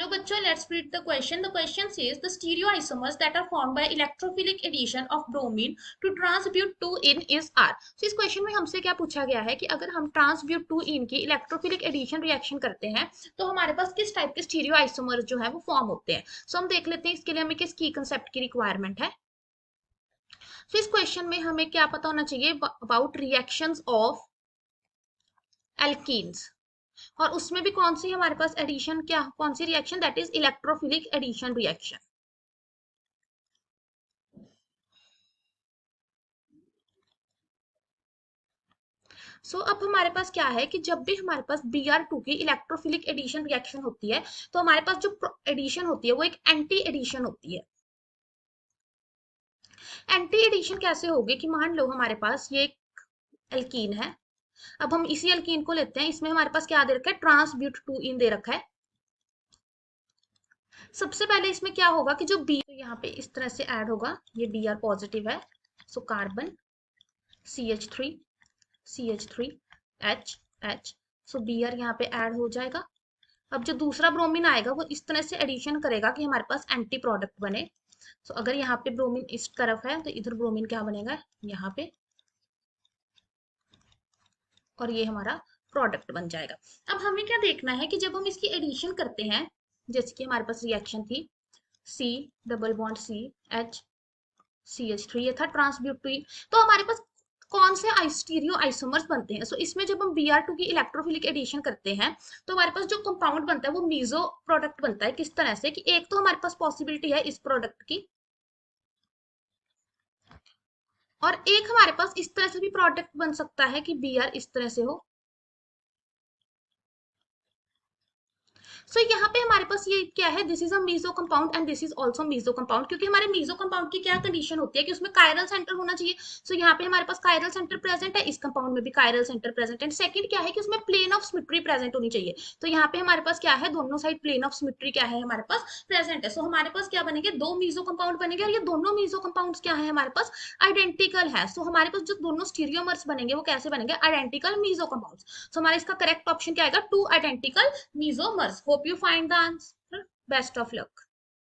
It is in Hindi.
बच्चों, let's read the question. The question says the stereoisomers that are formed by electrophilic addition of bromine to transbute 2-ene is R. So इस क्वेश्चन में हमसे क्या पूछा गया है कि अगर हम ट्रांसब्यूट 2-ene की इलेक्ट्रोफिलिक एडिशन रिएक्शन करते हैं तो हमारे पास किस टाइप के स्टीरियोआइसोमर्स जो है वो फॉर्म होते हैं. सो हम देख लेते हैं इसके लिए हमें किस की कंसेप्ट की रिक्वायरमेंट है. इस क्वेश्चन में हमें क्या पता होना चाहिए अबाउट रिएक्शंस ऑफ एल्कीन्स, और उसमें भी कौन सी हमारे पास एडिशन, क्या कौन सी reaction, that is electrophilic addition reaction. So अब हमारे पास क्या है कि जब भी हमारे पास Br2 की इलेक्ट्रोफिलिक एडिशन रिएक्शन होती है तो हमारे पास जो एडिशन होती है वो एक एंटी एडिशन होती है. एंटी एडिशन कैसे होगी कि मान लो हमारे पास ये एक एल्कीन है. अब हम इसी एल्कीन को लेते हैं, इसमें हमारे पास क्या दे रखा है, ट्रांसब्यूट 2-ene दे रखा है. सबसे पहले इसमें क्या होगा कि जो बी तो यहाँ पे इस तरह से ऐड होगा, ये Br पॉजिटिव है, so carbon CH3 CH3 H H, सो Br यहाँ पे ऐड हो जाएगा. अब जो दूसरा ब्रोमीन आएगा वो इस तरह से एडिशन करेगा कि हमारे पास एंटी प्रोडक्ट बने. सो अगर यहाँ पे ब्रोमीन इस तरफ है तो इधर ब्रोमीन क्या बनेगा यहाँ पे, और ये हमारा प्रोडक्ट बन जाएगा. अब हमें क्या देखना है कि जब हम इसकी एडिशन करते हैं, जैसे कि हमारे पास रिएक्शन थी C double bond C H CH3, ये था ट्रांसब्यूटीन, तो हमारे पास कौन से स्टीरियो आइसोमर्स बनते हैं. सो इसमें जब हम Br2 की इलेक्ट्रोफिलिक एडिशन करते हैं तो हमारे पास जो कंपाउंड बनता है वो मीजो प्रोडक्ट बनता है. किस तरह से कि एक तो हमारे पास पॉसिबिलिटी है इस प्रोडक्ट की, और एक हमारे पास इस तरह से भी प्रोडक्ट बन सकता है कि Br इस तरह से हो. सो यहाँ पे हमारे पास ये क्या है, this is a Mizo compound and this is also Mizo compound, क्योंकि हमारे मीजो कंपाउंड की क्या कंडीशन होती है कि उसमें कायरल सेंटर होना चाहिए. सो यहाँ पे हमारे पास कायरल सेंटर प्रेजेंट है, इस कंपाउंड में भी कायरल सेंटर प्रेजेंट है. सेकंड क्या है कि उसमें प्लेन ऑफ सिमेट्री प्रेजेंट होनी चाहिए. तो यहाँ पे हमारे पास क्या है, दोनों साइड प्लेन ऑफ सिमेट्री क्या है हमारे पास प्रेजेंट है. सो हमारे पास क्या बनेंगे, दो मीजो कंपाउंड बनेंगे, और ये दोनों मीजो कंपाउंड क्या है हमारे पास आइडेंटिकल है. सो हमारे पास जो दोनों स्टीरियोमर्स बनेंगे वो कैसे बनेंगे, आइडेंटिकल मीजो कंपाउंड. सो हमारा इसका करेक्ट ऑप्शन क्या आएगा, two identical mesomers. Hope you find the answer. Best of luck.